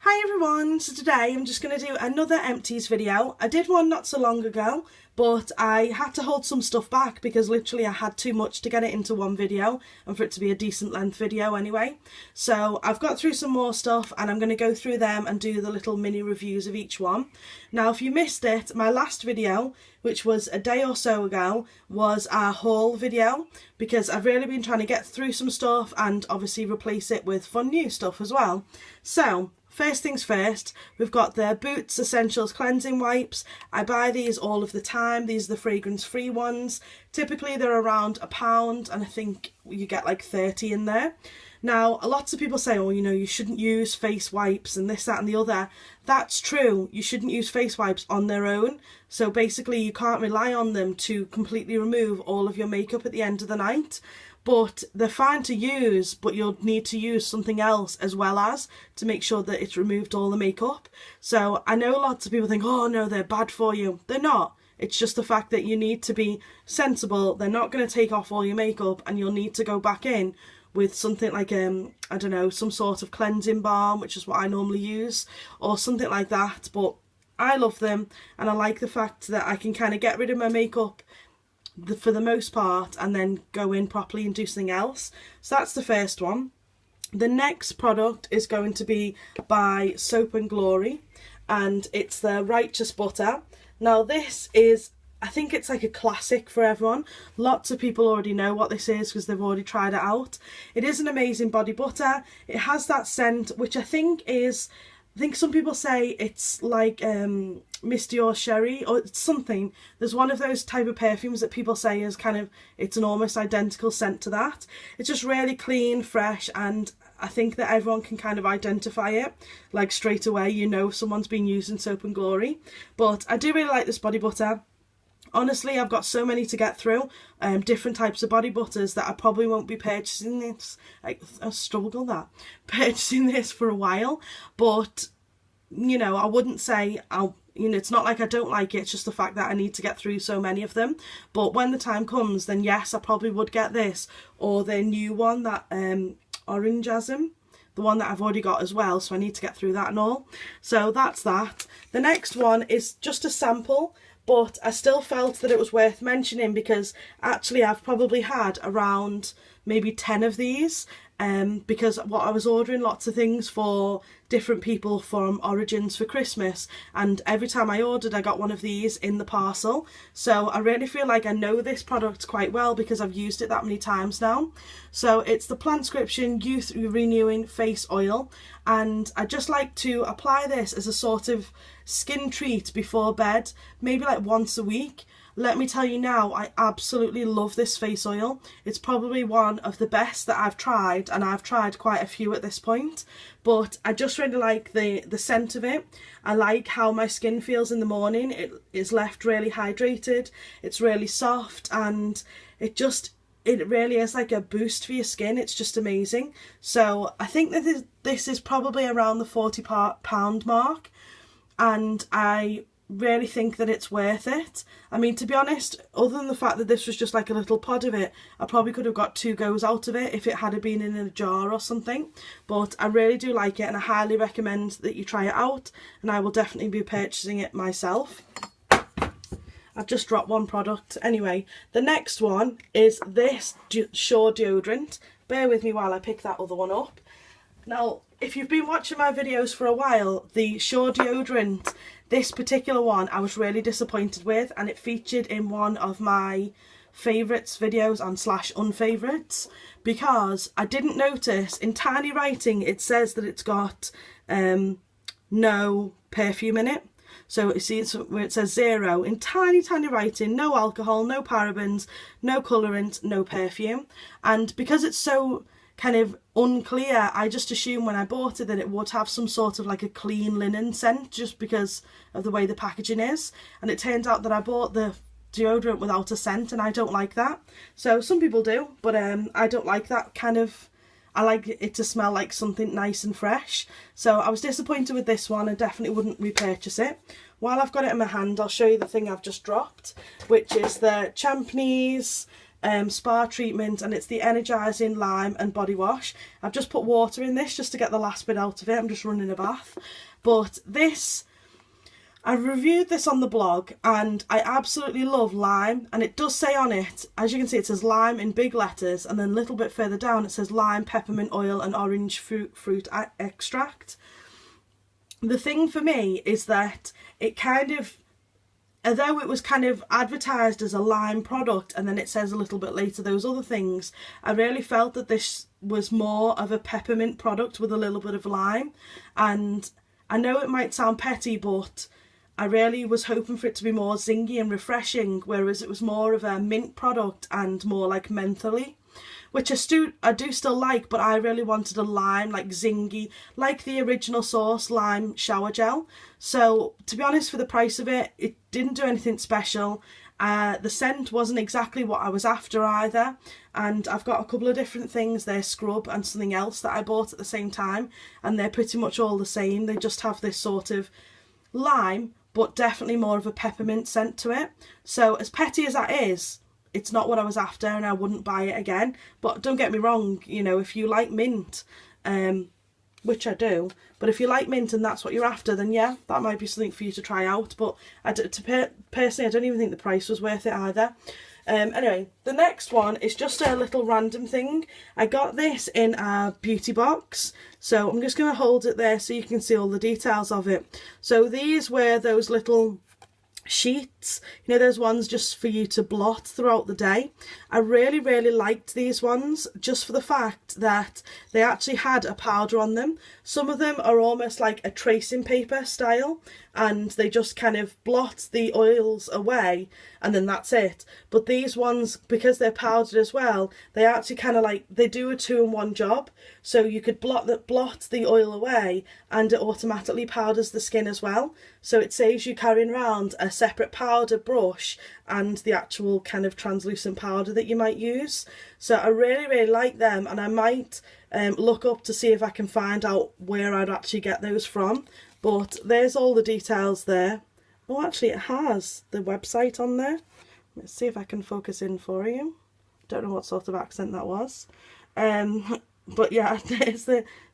Hi everyone, so today I'm just going to do another empties video. I did one not so long ago, but I had to hold some stuff back because literally I had too much to get it into one video and for it to be a decent length video anyway. So I've got through some more stuff and I'm going to go through them and do the little mini reviews of each one. Now if you missed it, my last video, which was a day or so ago, was our haul video because I've really been trying to get through some stuff and obviously replace it with fun new stuff as well. So first things first, we've got the Boots Essentials Cleansing Wipes. I buy these all of the time. These are the fragrance-free ones. Typically they're around £1 and I think you get like 30 in there. Now, lots of people say, oh, you know, you shouldn't use face wipes and this, that and the other. That's true. You shouldn't use face wipes on their own. So basically you can't rely on them to completely remove all of your makeup at the end of the night. But they're fine to use, but you'll need to use something else as well as to make sure that it's removed all the makeup. So I know lots of people think, oh no, they're bad for you. They're not. It's just the fact that you need to be sensible. They're not going to take off all your makeup and you'll need to go back in with something like, I don't know, some sort of cleansing balm, which is what I normally use, or something like that. But I love them and I like the fact that I can kind of get rid of my makeup for the most part and then go in properly and do something else. So that's the first one. The next product is going to be by Soap and Glory and it's the Righteous Butter. Now this is, I think it's like a classic for everyone. Lots of people already know what this is because they've already tried it out. It is an amazing body butter. It has that scent which I think some people say it's like Misty or Sherry or it's something. There's one of those type of perfumes that people say is kind of, it's an almost identical scent to that. It's just really clean, fresh, and I think that everyone can kind of identify it. Like straight away, you know someone's been using Soap and Glory. But I do really like this body butter. Honestly, I've got so many to get through, different types of body butters that I probably won't be purchasing this. I struggle that. Purchasing this for a while, but you know, I wouldn't say it's not like I don't like it, it's just the fact that I need to get through so many of them. But when the time comes, then yes, I probably would get this or their new one, that Orangeism, the one that I've already got as well, so I need to get through that and all. So that's that. The next one is just a sample, but I still felt that it was worth mentioning because actually I've probably had around maybe 10 of these because what I was ordering lots of things for different people from Origins for Christmas, and every time I ordered I got one of these in the parcel. So I really feel like I know this product quite well because I've used it that many times now. So it's the Plantscription Youth Renewing Face Oil, and I just like to apply this as a sort of skin treat before bed, maybe like once a week. Let me tell you now, I absolutely love this face oil. It's probably one of the best that I've tried, and I've tried quite a few at this point, but I just really like the scent of it. I like how my skin feels in the morning. It is left really hydrated, it's really soft, and it really is like a boost for your skin. It's just amazing. So I think that this is probably around the £40 mark, and I really think that it's worth it. I mean, to be honest, other than the fact that this was just like a little pod of it, I probably could have got 2 goes out of it if it had been in a jar or something. But I really do like it and I highly recommend that you try it out, and I will definitely be purchasing it myself. I've just dropped one product. Anyway, the next one is this Shore deodorant. Bear with me while I pick that other one up. Now, if you've been watching my videos for a while, the Shore deodorant, this particular one I was really disappointed with, and it featured in one of my favourites videos on /unfavourites because I didn't notice in tiny writing it says that it's got no perfume in it. So you see it's where it says 0 in tiny writing, no alcohol, no parabens, no colourant, no perfume. And because it's so kind of unclear, I just assumed when I bought it that it would have some sort of like a clean linen scent just because of the way the packaging is, and it turned out that I bought the deodorant without a scent, and I don't like that. So some people do, but I don't like that kind of, I like it to smell like something nice and fresh. So I was disappointed with this one. I definitely wouldn't repurchase it. While I've got it in my hand, I'll show you the thing I've just dropped, which is the Champneys spa treatment, and it's the Energising Lime and Body Wash. I've just put water in this just to get the last bit out of it. I'm just running a bath. But this, I reviewed this on the blog and I absolutely love lime, and it does say on it, as you can see, it says lime in big letters, and then a little bit further down it says lime, peppermint oil and orange fruit extract. The thing for me is that it kind of, although it was kind of advertised as a lime product and then it says a little bit later those other things, I really felt that this was more of a peppermint product with a little bit of lime. And I know it might sound petty, but I really was hoping for it to be more zingy and refreshing, whereas it was more of a mint product and more like mentholy, which I do still like, but I really wanted a lime, like zingy, like the original Source lime shower gel. So to be honest, for the price of it, it didn't do anything special. The scent wasn't exactly what I was after either, and I've got a couple of different things there, scrub and something else that I bought at the same time, and they're pretty much all the same. They just have this sort of lime, but definitely more of a peppermint scent to it. So as petty as that is, it's not what I was after, and I wouldn't buy it again. But don't get me wrong, you know, if you like mint, which I do, but if you like mint and that's what you're after, then yeah, that might be something for you to try out. But personally, I don't even think the price was worth it either. Anyway, the next one is just a little random thing. I got this in a beauty box, so I'm just going to hold it there so you can see all the details of it. So these were those little sheets, you know, those ones just for you to blot throughout the day. I really liked these ones just for the fact that they actually had a powder on them. Some of them are almost like a tracing paper style, and they just kind of blot the oils away and then that's it. But these ones, because they're powdered as well, they actually kind of like, they do a 2-in-1 job. So you could blot the oil away and it automatically powders the skin as well. So it saves you carrying around a separate powder brush and the actual kind of translucent powder that you might use. So I really like them, and I might look up to see if I can find out where I'd actually get those from. But there's all the details there. Oh, actually it has the website on there. Let's see if I can focus in for you. Don't know what sort of accent that was. But yeah,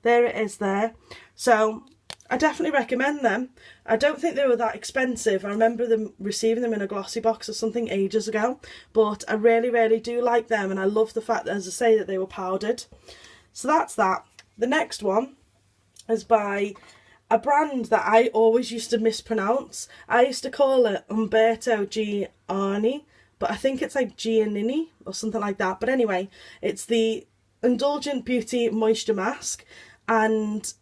there it is there. So I definitely recommend them. I don't think they were that expensive. I remember them receiving them in a glossy box or something ages ago. But I really do like them, and I love the fact that, as I say, that they were powdered. So that's that. The next one is by a brand that I always used to mispronounce. I used to call it Umberto Gianni, but I think it's like Giannini or something like that. But anyway, it's the Indulgent Beauty Moisture Mask, and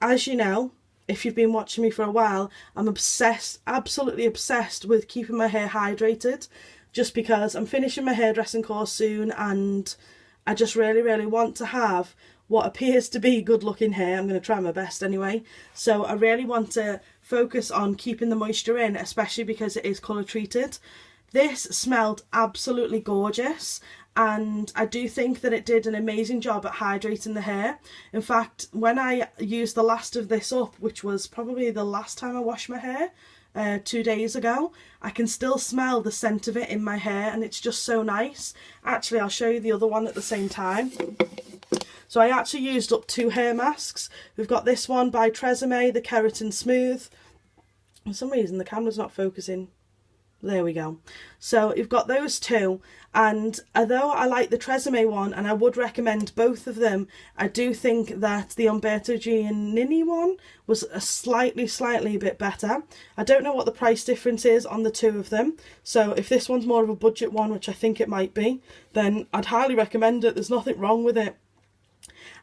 as you know, if you've been watching me for a while, I'm obsessed, absolutely obsessed with keeping my hair hydrated, just because I'm finishing my hairdressing course soon and I just really want to have what appears to be good looking hair. I'm going to try my best anyway. So I really want to focus on keeping the moisture in, especially because it is colour treated. This smelled absolutely gorgeous, and I do think that it did an amazing job at hydrating the hair. In fact, when I used the last of this up, which was probably the last time I washed my hair, 2 days ago, I can still smell the scent of it in my hair, and it's just so nice. Actually, I'll show you the other one at the same time. So I actually used up 2 hair masks. We've got this one by Empties May, the Keratin Smooth. For some reason the camera's not focusing. There we go. So you've got those 2, and although I like the Empties May one and I would recommend both of them, I do think that the Umberto Giannini one was a slightly a bit better. I don't know what the price difference is on the 2 of them, so if this one's more of a budget one, which I think it might be, then I'd highly recommend it. There's nothing wrong with it.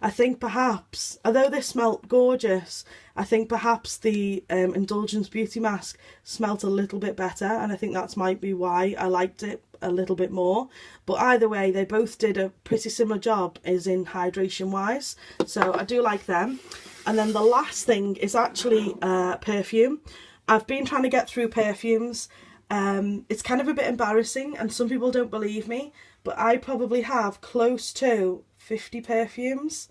I think perhaps, although this smelt gorgeous, I think perhaps the Indulgence Beauty Mask smelt a little bit better, and I think that might be why I liked it a little bit more. But either way, they both did a pretty similar job as in hydration wise, so I do like them. And then the last thing is actually perfume. I've been trying to get through perfumes. It's kind of a bit embarrassing, and some people don't believe me, but I probably have close to 50 perfumes.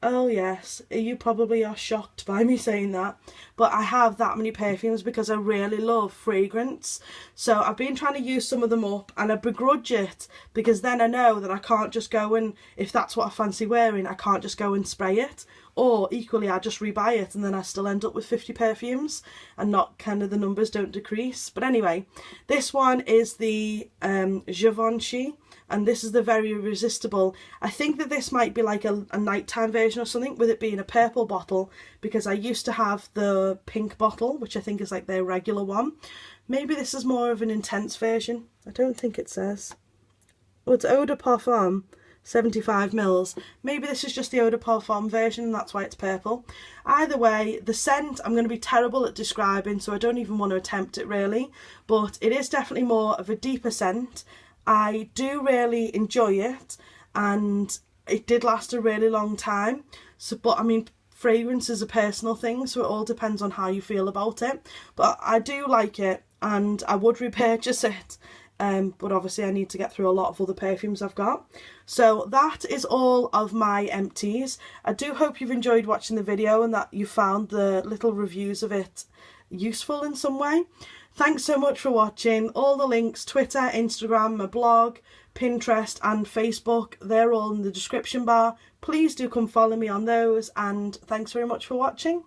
Oh yes, you probably are shocked by me saying that, but I have that many perfumes because I really love fragrance. So I've been trying to use some of them up, and I begrudge it because then I know that I can't just go and, if that's what I fancy wearing, I can't just go and spray it. Or equally, I just rebuy it and then I still end up with 50 perfumes and not kind of, the numbers don't decrease. But anyway, this one is the Givenchy, and this is the Very Irresistible. I think that this might be like a nighttime version or something, with it being a purple bottle, because I used to have the pink bottle, which I think is like their regular one. Maybe this is more of an intense version. I don't think it says. Oh, it's Eau de Parfum, 75 mils. Maybe this is just the Eau de Parfum version and that's why it's purple. Either way, the scent I'm going to be terrible at describing, so I don't even want to attempt it really, but it is definitely more of a deeper scent. I do really enjoy it, and it did last a really long time. So, but I mean, fragrance is a personal thing, so it all depends on how you feel about it. But I do like it, and I would repurchase it. But obviously I need to get through a lot of other perfumes I've got. So that is all of my empties. I do hope you've enjoyed watching the video and that you found the little reviews of it useful in some way. Thanks so much for watching. All the links, Twitter, Instagram, my blog, Pinterest and Facebook, they're all in the description bar. Please do come follow me on those, and thanks very much for watching.